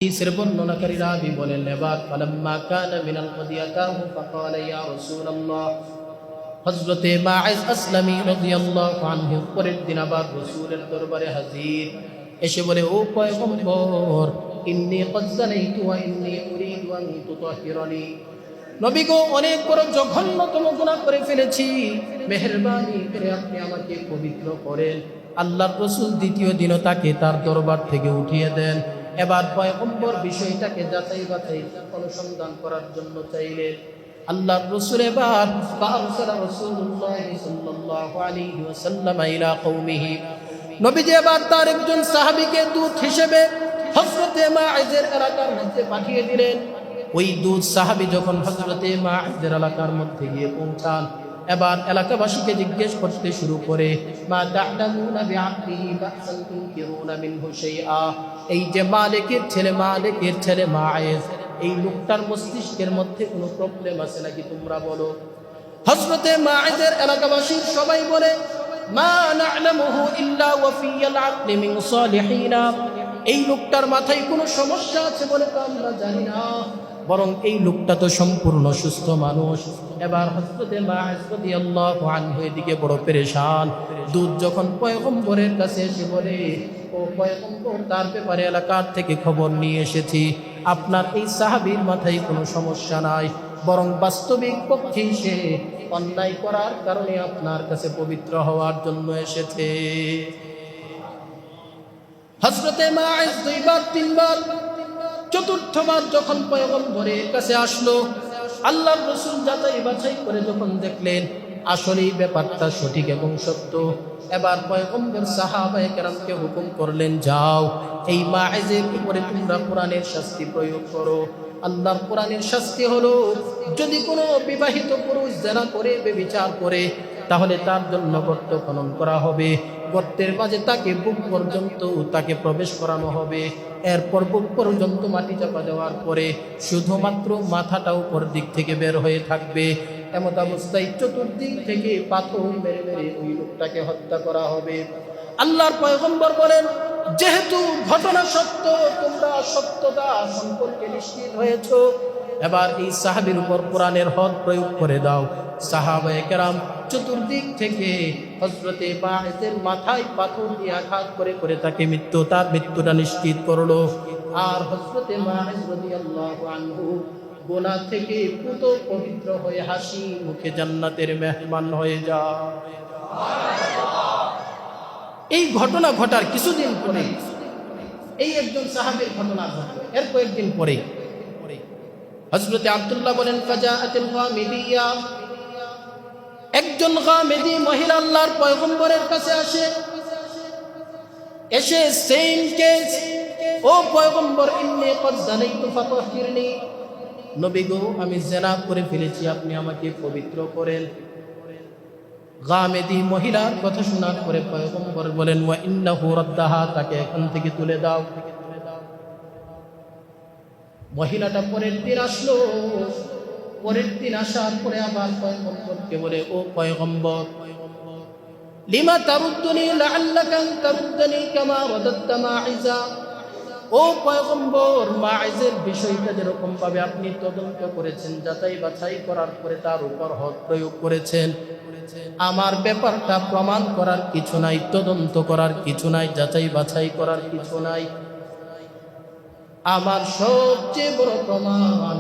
হাদিসের বর্ণনাকারী রাবী বলেন, এবার ফালাম্মা কানা মিনাল গদিয়াতাহু ফাকালা ইয়া রাসূলুল্লাহ, হযরতে মাঈজ আসলামী রাদিয়াল্লাহু আনহু পরের দিন আবার রাসূলের দরবারে হাজির, এসে বলে, ও পয়গম্বর, ইন্নী ক্বাদ যানাইতু ওয়া ইন্নী উরিদু আন তুতাহহিরানি। নবী গো, অনেক বড় জঘন্যতম গুনাহ করে ফেলেছি, মেহেরবানি করে আপনি আমাকে পবিত্র করেন। আল্লাহর রাসূল দ্বিতীয় দিনও তাকে তার দরবার থেকে উঠিয়ে দেন। এবার পয়গম্বর বিষয়টাকে যাচাই বাছাই অনুসন্ধান করার জন্য চাইলেন। আল্লাহর রাসূল এবার ফারসালা রাসূলুল্লাহ সাল্লাল্লাহু আলাইহি ওয়াসাল্লাম ইলা কওমিহি, নবীজি এবার তার একজন সাহাবীকে দূত হিসেবে হযরতে মাঈজের এলাকার মধ্যে পাঠিয়ে দিলেন। ওই দূত সাহাবী যখন হযরতে মাঈজের এলাকার মধ্যে গিয়ে পৌঁছান, এবার এলাকাবাসীকে জিজ্ঞেস করতে শুরু করে, মা তা'লামুনা বিআবদিহি বা'সান তুনকিরুনা মিনহু শাইআ। এই যে মালিকের ছেলে মাঈজ, এই লোকটার মস্তিষ্কের মধ্যে কোনো প্রবলেম আছে নাকি তোমরা বলো। হযরতে মাঈজের এলাকাবাসীর সবাই বলে, মা না'লামুহু ইল্লা ওয়াফিয়াল আকলি মিন সালিহিনা। এই লোকটার মাথায় কোনো সমস্যা আছে বলে তো আমরা জানি না, বরং এই লোকটা তো সম্পূর্ণ সুস্থ মানুষ। এবার হযরতে মাঈজ রাদিয়াল্লাহু আনহু এদিকে বড় পেরেশান। দূত যখন পয়গম্বরের কাছে এসে বলে, ও পয়গম্বর, তার ব্যাপারে এলাকার থেকে খবর নিয়ে এসেছি, আপনার এই সাহাবীর মাথায় কোনো সমস্যা নাই, বরং বাস্তবিক পক্ষে সে অন্যায় করার কারণে আপনার কাছে পবিত্র হওয়ার জন্য এসেছে। হযরতে মাঈজ দুইবার তিনবার, চতুর্থবার যখন পয়গম্বরের কাছে আসলো, আল্লাহর রাসূল যাচাই বাছাই করে যখন দেখলেন আসলেই ব্যাপারটা সঠিক এবং সত্য, এবার পয়গম্বর সাহাবায়ে কেরামকে হুকুম করলেন, যাও এই মাঈজের উপরে তোমরা কোরআনের শাস্তি প্রয়োগ করো। আল্লাহর কোরআনের শাস্তি হলো, যদি কোনো বিবাহিত পুরুষ জিনা করে, ব্যভিচার করে, তাহলে তার জন্য গর্ত খনন করা হবে। গর্তের মাঝে তাকে বুক পর্যন্ত তাকে প্রবেশ করানো হবে। এরপর বুক পর্যন্ত মাটি চাপা দেওয়ার পরে শুধুমাত্র মাথাটা উপর দিক থেকে বের হয়ে থাকবে। এমত অবস্থায় চতুর্দিক থেকে পাথর মেরে মেরে ওই লোকটাকে হত্যা করা হবে। আল্লাহর পয়গম্বর বলেন, যেহেতু ঘটনা সত্য, তোমরা সত্যতা সম্পর্কে নিশ্চিত হয়েছ, এবার এই সাহাবীর উপর কোরআনের হদ প্রয়োগ করে দাও। সাহাবায়ে কেরাম চতুর্দিক থেকে হযরতে মাঈজের মাথায় পাথর দিয়ে আঘাত করে করে তাকে তার মৃত্যুটা নিশ্চিত করলো। আর হযরতে মাঈজ রাদিয়াল্লাহু আনহু গুনাহ থেকে পুত পবিত্র হয়ে হাসি মুখে জান্নাতের মেহমান হয়ে যায়। এই ঘটনা ঘটার কিছুদিন পরে এই একজন সাহাবীর ঘটনা ঘটল। এর কয়েকদিন পরে হযরতে আব্দুল্লাহ বলেন, ফাজাআতিল গামিদিয়া, একজন গামিদি মহিলা আল্লাহর পয়গম্বরের কাছে আসে, এসে সেম কেস, ও পয়গম্বর, ইন্নী ক্বাদ যানাইতু ফাতাহহিরনি, নবী গো, আমি জিনা করে ফেলেছি, আপনি আমাকে পবিত্র করেন। গামিদি মহিলার কথা শোনার পরে পয়গম্বর বলেন, ওয়া ইন্নাহু রাদ্দাহা, তাকে এখান থেকে তুলে দাও। মহিলাটা পরের দিন আসলো। পরের দিন আসার পরে আবার পয়গম্বরকে বলে, ও পয়গম্বর, লিমা তারুদ্দুনি লাআল্লাকা তারুদ্দানি কামা রাদাত্তা মাঈজা। ও পয়গম্বর, মাঈজের বিষয়টা যেরকম ভাবে আপনি তদন্ত করেছেন, যাচাই বাছাই করার পরে তার উপর হদ প্রয়োগ করেছেন, আমার ব্যাপারটা প্রমাণ করার কিছু নাই, তদন্ত করার কিছু নাই, যাচাই বাছাই করার কিছু নাই। আমার সবচেয়ে বড় প্রমাণ,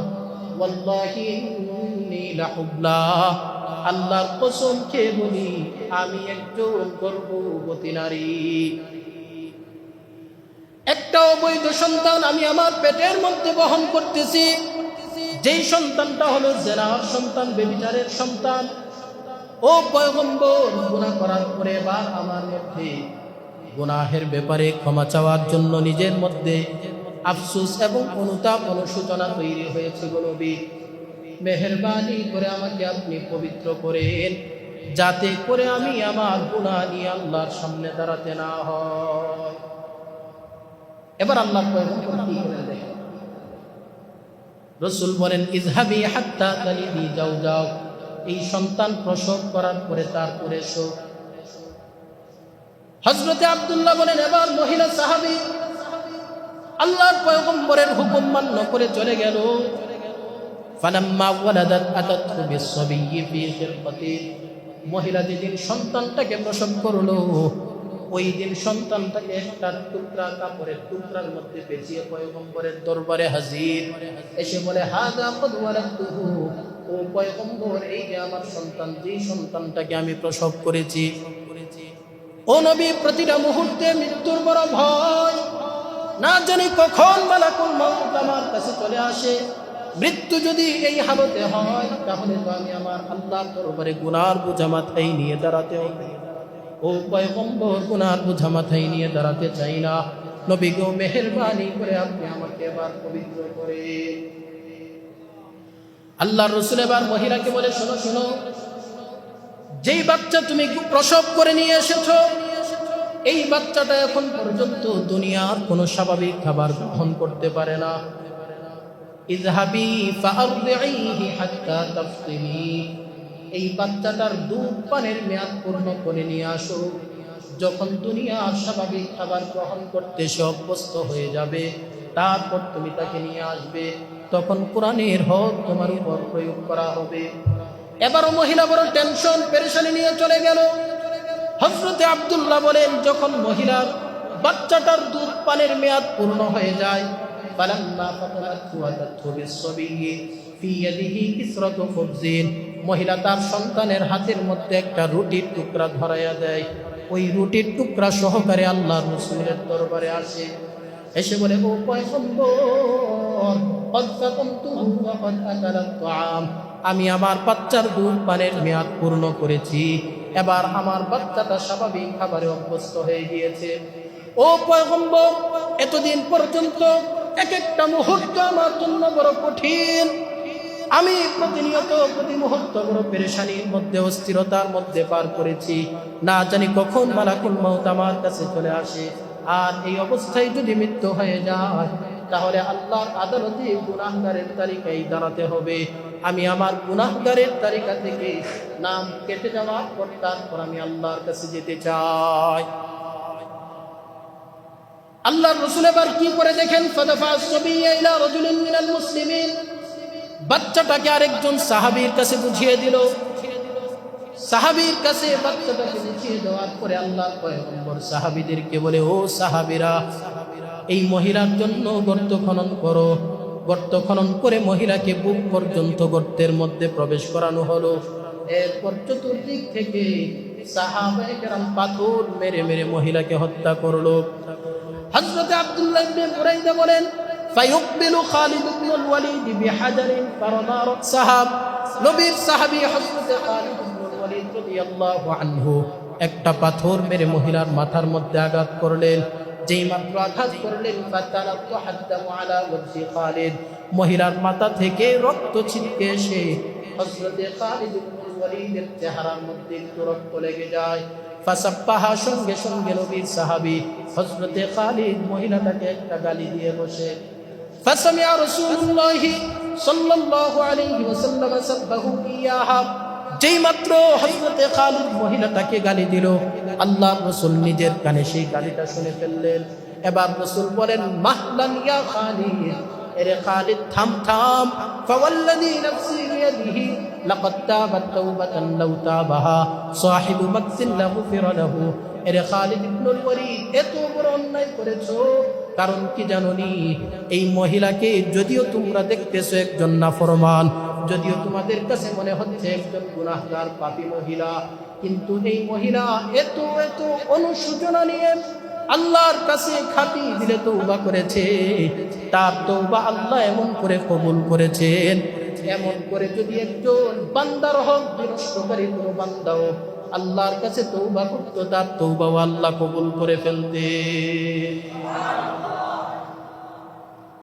ওয়াল্লাহি ইন্নী লাহুবলা, আল্লাহর কসম খেয়ে বলি, আমি একজন গর্ভবতী নারী। একটা অবৈধ সন্তান আমি আমার পেটের মধ্যে বহন করতেছি, যেই সন্তানটা হলো জিনার সন্তান, ব্যভিচারের সন্তান। ও পয়গম্বর, গুনাহ করার পরে এবার আমার মধ্যে গুনাহের ব্যাপারে ক্ষমা চাওয়ার জন্য নিজের মধ্যে আফসোস এবং অনুতাপ অনুশোচনা তৈরি হয়েছে। গো নবী, মেহেরবানি করে আমাকে আপনি পবিত্র করেন, যাতে করে আমি আমার গুনাহ নিয়ে আল্লাহর সামনে দাঁড়াতে না হয়। এবার আল্লাহর পয়গম্বর কি করে দেখেন, রাসূল বলেন, ইযহাবি হাত্তা তালিদি, যাও যাও, এই সন্তান প্রসব করার পরে তারপরে এসো। হযরতে আব্দুল্লাহ বলেন, এবার মহিলা সাহাবী আল্লাহর পয়গম্বরের হুকুম মান্য করে চলে গেল। ফালাম্মা ওয়ালাদাত আতাতহু বিসসাবিয়্যি ফি খিরকাতিন, মহিলা যেদিন সন্তানটাকে প্রসব করলো, ওই দিন সন্তানটাকে একটা টুকরা কাপড়ের টুকরার মধ্যে পেঁচিয়ে পয়গম্বরের দরবারে হাজির, এসে বলে হাযা ক্বাদ ওয়ালাদতুহু, ও পয়গম্বর, এই যে আমার সন্তান, যেই সন্তানটাকে আমি প্রসব করেছি। ও নবী, প্রতিটা মুহূর্তে মৃত্যুর বড় ভয়, না জানি কখন মালাকুল মউত আমার কাছে চলে আসে। মৃত্যু যদি এই হালতে হয়, তাহলে তো আমি আমার আল্লাহর দরবারে গুনার বোঝা মাথায় নিয়ে দাঁড়াতে হবে। ও পয়গম্বর, গুনার বোঝা মাথায় নিয়ে দাঁড়াতে চাই না, নবী গো মেহেরবানি করে আপনি আমাকে এবার পবিত্র করে। আল্লাহর রাসূল এবার মহিলাকে বলে, শোনো শোনো, যেই বাচ্চা তুমি প্রসব করে নিয়ে এসেছো, এই বাচ্চাটা এখন পর্যন্ত দুনিয়ার কোনো স্বাভাবিক খাবার গ্রহণ করতে পারে না। ইযহাবি ফাআরদিহি হাত্তা তাফতিনি, এই বাচ্চাটার দুধ পানের মেয়াদ পূর্ণ করে নিয়ে আসো। যখন দুনিয়ার স্বাভাবিক খাবার গ্রহণ করতে সে অভ্যস্ত হয়ে যাবে, তারপর তুমি তাকে নিয়ে আসবে, তখন কোরআনের হক তোমার উপর প্রয়োগ করা হবে। এবারও মহিলা বড় টেনশন পেরেশানি নিয়ে চলে গেল। হযরতে আব্দুল্লাহ বলেন, যখন মহিলার বাচ্চাটার দুধ পানের মেয়াদ পূর্ণ হয়ে যায়, ফালাম্মা ফাতানাতহু আতাতহু বিসসাবিয়্যি ফি ইয়াদিহি কিসরাতু খুবজিন, মহিলা তার সন্তানের হাতের মধ্যে একটা রুটির টুকরা ধরাইয়া দেয়। ওই রুটির টুকরা সহকারে আল্লাহর রাসূলের দরবারে আসে, এসে বলে, ও পয়গম্বর, ক্বাদ ফাতানতুহু ওয়া ক্বাদ আকালাত তাআম, আমি আমার বাচ্চার দুধ পানের মেয়াদ পূর্ণ করেছি, এবার আমার বাচ্চাটা স্বাভাবিক খাবারে অভ্যস্ত হয়ে গিয়েছে। ও পয়গম্বর, এতদিন পর্যন্ত এক একটা মুহূর্ত আমার জন্য বড় কঠিন, আমি প্রতিনিয়ত প্রতি মুহূর্ত বড় পেরেশানির মধ্যে, অস্থিরতার মধ্যে পার করেছি, না জানি কখন মালাকুল মউত আমার কাছে চলে আসে। আর এই অবস্থায় যদি মৃত্যু হয়ে যায়, তাহলে আল্লাহর আদালতে গুনাহগারের তালিকায় দাঁড়াতে হবে। আমি আমার গুনাহগারের তালিকা থেকে নাম কেটে যাওয়ার পর তারপর আমি আল্লাহর কাছে যেতে চাই। আল্লাহর রাসূল এবার কি করে দেখেন, ফাদাফা আস-সাবিয়্যা ইলা রাজুলিন মিনাল মুসলিমিন, বাচ্চাটাকে আরেকজন সাহাবীর কাছে বুঝিয়ে দিল। সাহাবীর কাছে বাচ্চাটাকে বুঝিয়ে দেওয়ার পরে আল্লাহর পয়গম্বর সাহাবীদেরকে বলে, ও সাহাবীরা, এই মহিলার জন্য গর্ত খনন করো। গর্ত খনন করে মহিলাকে বুক পর্যন্ত গর্তের মধ্যে প্রবেশ করানো হলো। এরপর চতুর্দিক থেকে সাহাবায়ে কেরাম পাথর মেরে মেরে মহিলাকে হত্যা করলো। হযরত আব্দুল্লাহ ইবনে বুরাইদা বলেন, ফায়ুকবিলু খালিদ ইবনুল ওয়ালিদ বিহাজারিন ফারাদা রাসাহাব, নবীর সাহাবী হযরত খালিদ ইবনুল ওয়ালিদ রাদিয়াল্লাহু আনহু একটা পাথর মেরে মহিলার মাথার মধ্যে আঘাত করলেন। যেই মাত্র আঘাত করলেন, ফাতালাতু হাদ্দামু আলা ওয়াজহি খালিদ, মহিলার মাথা থেকে রক্ত ছিটকে এসে হযরত খালিদ ইবনুল ওয়ালিদের চেহারার মধ্যে একটু রক্ত লেগে যায়। ফাসাব্বাহা, সঙ্গে সঙ্গে নবীর সাহাবী হযরত খালিদ মহিলাটাকে একটা গালি দিয়ে বসে। ফাসামিআ রাসূলুল্লাহ সাল্লাল্লাহু আলাইহি ওয়াসাল্লাম সাব্বাহু ইয়াহা, যেই মাত্র হযরত খালিদ মহিলাটাকে গালি দিল, আল্লাহর রাসূল নিজের কানে সেই গালিটা শুনে ফেললেন। এবার রাসূল বলেন, মাহলান ইয়া খালিদ, এরে খালিদ থাম থাম, ফাওয়াল্লাযী নাফসি বিয়াদিহি লাকাদ তাবাত তাওবাতান লাউ তাবাহা সাহিবু মাকসিন লাগুফিরা লাহু, এরে খালিদ ইবনুল ওয়ালিদ, এত বড় অন্যায় করেছো, কারণ কি জানোনি? এই মহিলাকে যদিও তোমরা দেখতেছো একজন নাফরমান, যদিও তোমাদের কাছে মনে হচ্ছে একজন গুনাহগার পাপী মহিলা, কিন্তু এই মহিলা এত এত অনুশোচনা নিয়ে আল্লাহর কাছে খাঁটি দিলে তওবা করেছে। তার তওবা আল্লাহ এমন করে কবুল করেছেন, এমন করে যদি একজন বান্দার হক বিনষ্টকারী কোনো বান্দাও আল্লাহর কাছে তওবা করত, তার তওবাও আল্লাহ কবুল করে ফেলতেন।